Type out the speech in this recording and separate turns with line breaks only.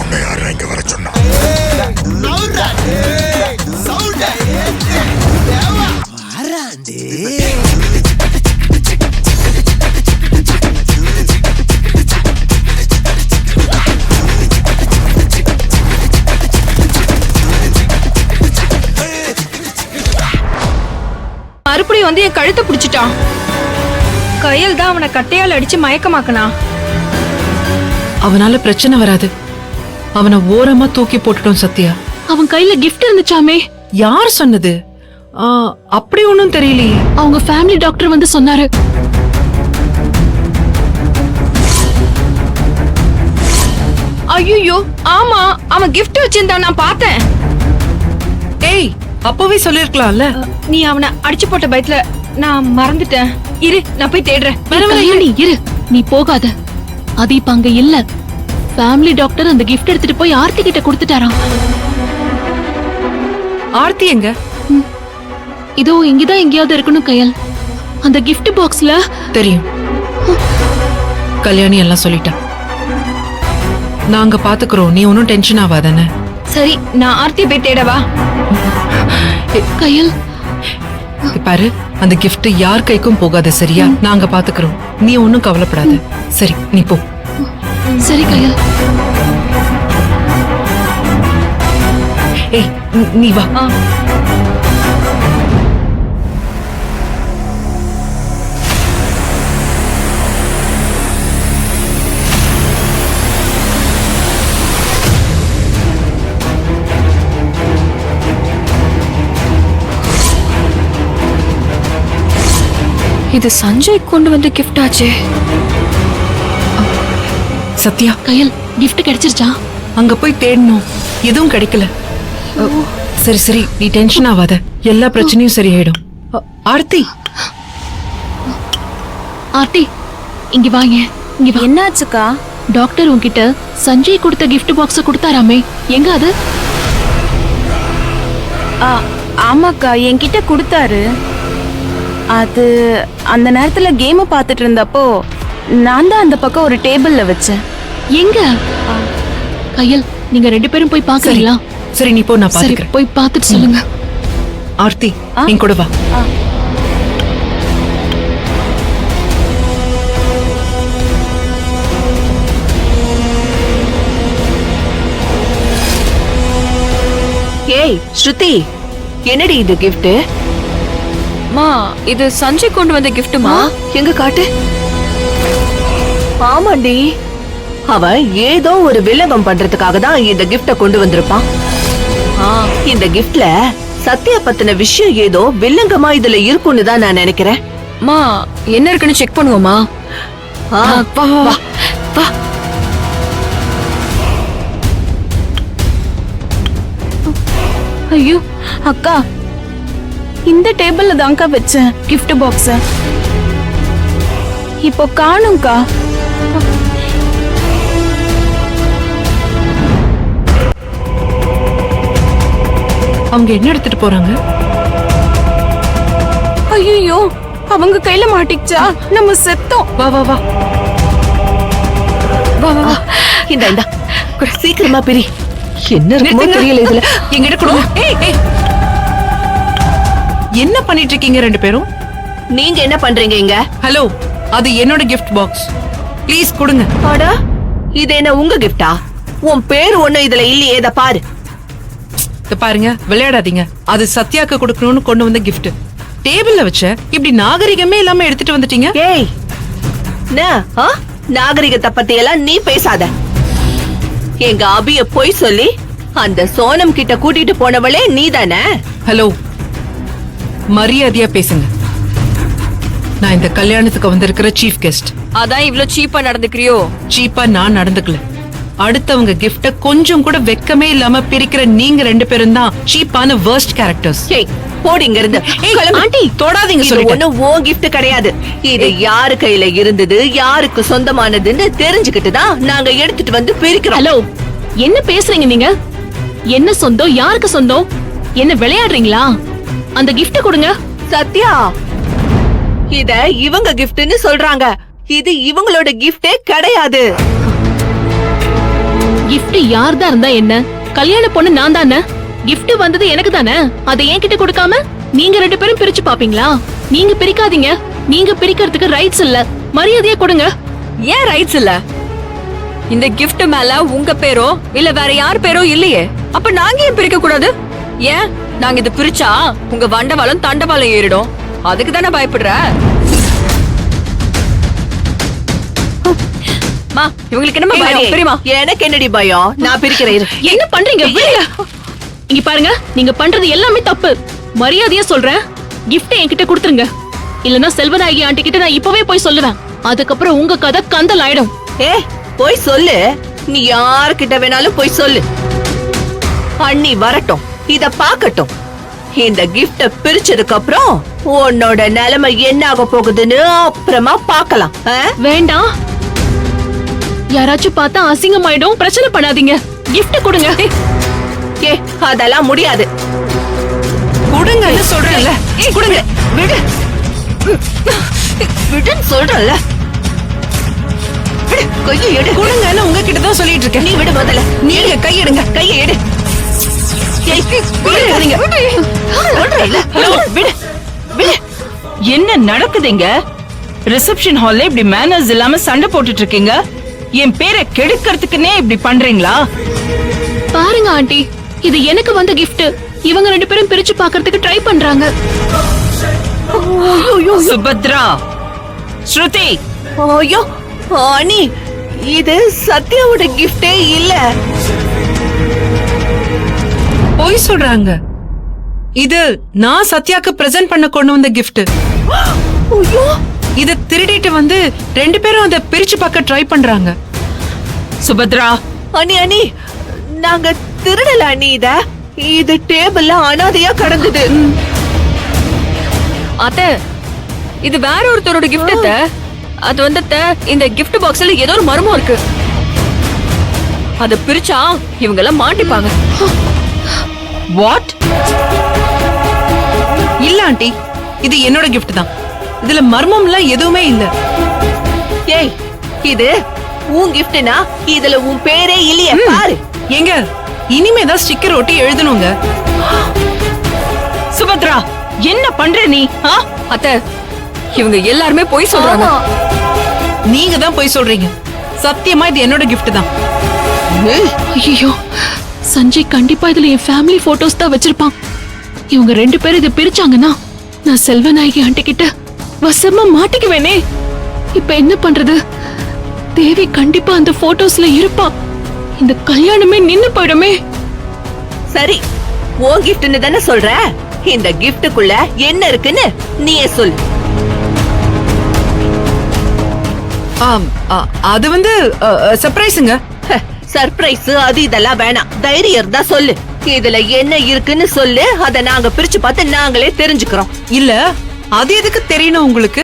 உன்னை யாரும் இங்க வர சொன்னா?
மறுபடியும் வந்து என் கழுத்தை பிடிச்சிட்டான். கையில் தான் அவனை கட்டையால் அடிச்சு மயக்கமாக்கனா.
அவனால பிரச்சனை வராது. அவனை ஓரமா தூக்கி போட்டுட்டோம் சத்யா.
அவன் கையில கிஃப்ட் இருந்துச்சாமே.
யார் சொன்னது? அப்படி ஒண்ணும் தெரியலையே.
அவங்க ஃபேமிலி டாக்டர் வந்து சொன்னாரு.
ஐயோ ஆமா, அவன் கிஃப்ட் வச்சிருந்தான், நான் பார்த்தேன்.
ஏய், அப்பவே சொல்லிருக்கலாம்ல.
நீ அவனை அடிச்சு போட்ட பயத்துல நான் மறந்துட்டேன். இரு, நான் போய் தேடுறேன்.
கல்யாணி இரு, நீ போகாத. அது இப்ப அங்க இல்ல. ஃபேமிலி டாக்டர் அந்த கிஃப்ட் எடுத்துட்டு போய் ஆர்த்தி கிட்ட கொடுத்துட்டாராம்.
ஆர்த்தி எங்க?
இதோ இங்கதான் எங்கேயாவது இருக்கணும் கயல். அந்த கிஃப்ட் பாக்ஸ்ல.
தெரியும், கல்யாணி எல்லாம் சொல்லிட்டா. நாங்க பாத்துக்கிறோம், நீ ஒன்னும் டென்ஷன் ஆகாதானே?
சரி, நான் ஆர்த்தி போய் தேடவா?
கயல்
பாரு, அந்த கிஃப்ட் யார் கைக்கும் போகாத, சரியா? நாங்க பாத்துக்கிறோம், நீ ஒன்னும் கவலைப்படாத. சரி, நீ போ.
சரி கயல்.
ஏய், நீ வா.
இது சஞ்சய் கொண்டு வந்த கிஃப்ட் ஆச்சே.
சத்யா,
கயல் கிஃப்ட் கிடைச்சிருச்சா?
அங்க போய் தேடணும், எதுவும் கிடைக்கல. சரி சரி, நீ டென்ஷன் ஆகாத, எல்லா பிரச்சனையும் சரியாயிடும். ஆர்த்தி,
ஆர்த்தி இங்க வாங்க. இங்க வா.
என்னாச்சுக்கா?
டாக்டர் உன்கிட்ட சஞ்சய் கொடுத்த கிஃப்ட் பாக்ஸ் கொடுத்தாராமே, எங்க அது?
ஆமாக்கா, என்கிட்ட கொடுத்தாரு. அது அந்த நேரத்துல கேம் பார்த்துட்டு இருந்தப்போ நான் தான் அந்த பக்கம் ஒரு டேபிள்ல வச்சேன்.
எங்க? கயல், நீங்க ரெண்டு பேரும் போய் பாக்குறீங்களா?
சரி நீ போ, நான்
சரி,
பாத்துக்கிறேன்.
போய் பார்த்துட்டு சொல்லுங்க.
ஆர்த்தி, என் கூட வா.
ஏய் ஸ்ருதி, என்னடி இது கிஃப்ட்?
மா, இது சஞ்சய் கொண்டு வந்த கிஃப்ட்டுமா.
எங்க காட்டு. ஆமாண்டி, அவன் ஏதோ ஒரு வில்லங்கம் பண்றதுக்காக தான் இந்த கிஃப்ட கொண்டு வந்திருப்பான். இந்த கிஃப்ட்ல சத்யா பத்தின விஷயம் ஏதோ வில்லங்கமா இதுல இருக்கும்னு தான் நான் நினைக்கிறேன்.
மா, என்ன இருக்குன்னு செக் பண்ணுவோமா?
வா வா வா.
ஐயோ அக்கா, இந்த டேபிள்ல தான்க்கா வச்சேன் கிஃப்ட் பாக்ஸ். இப்போ காணும்க்கா.
அவங்க என்ன எடுத்துட்டு போறாங்க?
ஐயோ, அவங்க கையில மாட்டிக்கிச்சா? நம்ம செத்தோம்.
வா வா வா
வா வா. இந்த சீக்கிரமா பிரி. என்ன இருக்குமோ தெரியல இதுல.
எங்கிட்ட கொடுங்க. ஏய் ஏய், என்ன பண்ணிட்டு இருக்கீங்க ரெண்டு பேரும்?
நீங்க என்ன பண்றீங்க இங்க?
ஹலோ, அது என்னோட கிஃப்ட் பாக்ஸ், ப்ளீஸ் கொடுங்க.
அடா, இது என்ன உங்க கிஃப்டா? உன் பேர் ஒண்ணு இதுல இல்லையே, இத பாரு.
இத பாருங்க, விளையாடாதீங்க. அது சத்யாக்கு கொடுக்கணும்னு கொண்டு வந்த கிஃப்ட். டேபிள்ல வச்ச இப்படி நாகரிகமே இல்லாம எடுத்துட்டு வந்துட்டீங்க.
ஏய், நாகரிகத்தை பத்தி எல்லாம் நீ பேசாத. எங்க அபிய போய் சொல்லி அந்த சோனம் கிட்ட கூட்டிட்டு போனவளே நீதானே?
ஹலோ, மரியாதையா பேசுங்க. நான் இந்த கல்யாணத்துக்கு வந்திருக்கிற சீஃப் கெஸ்ட்.
அதான் இவ்ளோ சீப்பா நடந்துக்கிறியோ?
சீப்பா நான் நடந்துக்கல. அடுத்தவங்க கிஃப்ட கொஞ்சம் கூட வெக்கமே இல்லாம பிரிக்கிற நீங்க ரெண்டு பேரும் தான் சீப்பான வர்ஸ்ட் கேரக்டர்ஸ்.
ஏய், போடிங்க இருந்து.
ஆண்டி, தொடாதீங்க சொல்லிட்டேன்.
ஒண்ணு உன் கிஃப்ட் கிடையாது. இது யாரு கையில இருந்தது, யாருக்கு சொந்தமானதுன்னு தெரிஞ்சுக்கிட்டு தான் நாங்க எடுத்துட்டு வந்து பிரிக்கிறோம்.
ஹலோ, என்ன பேசுறீங்க நீங்க? என்ன சொந்தம், யாருக்கு சொந்தம்? என்ன விளையாடுறீங்களா? அந்த கிஃப்ட் கொடுங்க.
சத்யா, இத இவங்க கிஃப்ட்னு சொல்றாங்க. இது இவங்களோட கிஃப்டே கிடையாது.
கிஃப்ட் யார் தான் இருந்தா என்ன, கல்யாண பொண்ணு நான் தானே. கிஃப்ட் வந்தது எனக்கு தானே, அதை என்கிட்ட கொடுக்காம நீங்க 2 பேரும் பிரிச்சு பாப்பீங்களா? நீங்க பிரிக்காதீங்க. நீங்க பிரிக்கிறதுக்கு ரைட்ஸ் இல்ல. மரியாதையா கொடுங்க.
ஏன் ரைட்ஸ் இல்ல? இந்த gift மேல உங்க பேரோ இல்ல வேற யார் பேரோ இல்லையே, அப்ப நாங்க ஏன் பிரிக்க கூடாது? ஏன் நாங்க இது பிரிச்சா உங்க வண்டவாளம் தண்டவாளம் ஏறிடும், அதுக்கு தானே பயப்படுற? மா, இவங்களுக்கு என்ன பயம் தெரியுமா?
எனக்கு என்னடி பயம்? நான் பிரிக்கிறேன் இரு.
என்ன பண்றீங்க? விடுங்க. இங்க பாருங்க, நீங்க பண்றது எல்லாமே தப்பு. மரியாதையா சொல்றேன், gift என்கிட்ட கொடுத்துருங்க. இல்லனா செல்வநாயகி ஆண்டி கிட்ட நான் இப்பவே போய் சொல்லுவேன். அதுக்கப்புறம் உங்க கதை கந்தல் ஆயிடும்.
போய் சொல்லு. நீ யார்கிட்ட வேணாலும் போய் சொல்லு. அண்ணி வரட்டும், இத பாக்கட்டும். இந்த கிஃப்ட பிரிச்சதுக்கு அப்புறம் உன்னோட நிலைமை என்ன ஆக போகுதுன்னு அப்புறமா பாக்கலாம்.
வேண்டாம். யாராச்சும் பார்த்தா அசிங்கமாயிடும். பிரச்சனை பண்ணாதீங்க. gift கொடுங்க.
அதெல்லாம் முடியாது.
கொடுங்கன்னு சொல்றேன்ல. கொடுங்க.
விடு. விடுன்னு சொல்றல. கையை எடு.
கொடுங்கன்னு உங்ககிட்ட தான் சொல்லிட்டு இருக்கேன்.
நீ விடு முதல்ல.
நீங்க கையெடுங்க.
கையை எடு.
என்ன நடக்குதுங்க? ரிசப்ஷன் ஹால்ல இப்படி மேனர்ஸ் இல்லாம சண்டை போட்டுட்டு இருக்கீங்க. என் பேரை கெடுக்கிறதுக்குன்னே இப்படி பண்றீங்களா?
பாருங்க ஆண்டி, இது எனக்கு வந்த gift. இவங்க 2 பேரும் பிரிச்சு பார்க்கிறதுக்கு ட்ரை பண்றாங்க.
சுபத்ரா, ஸ்ருதி,
ஐயோ அண்ணி, இது சத்யாவோட கிஃப்டே இல்ல.
போய் சொல்றாங்க. இது நான் சத்யாக்கு பிரசன்ட் பண்ண கொண்டு வந்த gift.
ஐயோ,
இத திருடிட்டு வந்து 2 பேரும் அத பிரிச்சு பார்க்க ட்ரை பண்றாங்க.
சுபத்ரா,
அண்ணி நாங்க திருடல அண்ணி. இது டேபிள்ல அனாதையா கடந்தது.
அத்த, இது வேற ஒருத்தரோட gift அத்த. அது வந்து அத்த, இந்த gift பாக்ஸ்ல ஏதோ ஒரு மர்மம் இருக்கு. அத பிரிச்சா இவங்க எல்லாம் மாட்டிப்பாங்க.
வாட்?
இல்ல ஆண்டி, இது என்னோட gift தான். இதுல மர்மம்லாம் எதுவுமே இல்ல.
ஏய், இது உன் கிஃப்ட்னா இதுல உன் பேரே இல்லையே பாரு.
எங்க இனிமேதான் ஸ்டிக்கர் ஒட்டி எழுதணுங்க.
சுபத்ரா, என்ன பண்ற நீ?
அத்த, இவங்க எல்லாருமே போய் சொல்றாங்க.
நீங்க தான் போய் சொல்றீங்க. சத்தியமா இது என்னோட gift தான்.
ஐயோ, சஞ்சய் கண்டிப்பா இதுல என் ஃபேமிலி போட்டோஸ் தான் வச்சிருப்பான். இவங்க 2 பேரும் இதை பிரிச்சாங்கன்னா நான் செல்வநாயகி ஆண்டி கிட்ட வசமா மாட்டிக்குவேனே. இப்ப என்ன பண்றது? தேவி கண்டிப்பா அந்த போட்டோஸ்ல இருப்பா. இந்த கல்யாணமே நின்னு போயிடுமே.
சரி, உன் கிஃப்ட்னு தானே சொல்ற. இந்த கிஃப்ட்டுக்குள்ள என்ன இருக்குன்னு நீயே சொல்லு.
அது வந்து சர்ப்ரைஸுங்க.
சர்ப்ரைஸ் அது இதெல்லாம் வேணாம். தைரியம் இருந்தா சொல்லு. இதுல என்ன இருக்குன்னு சொல்லு. அத நாங்க பிரிச்சு பார்த்து நாங்களே தெரிஞ்சுக்கிறோம்.
இல்ல, அது எதுக்கு தெரியணும் உங்களுக்கு?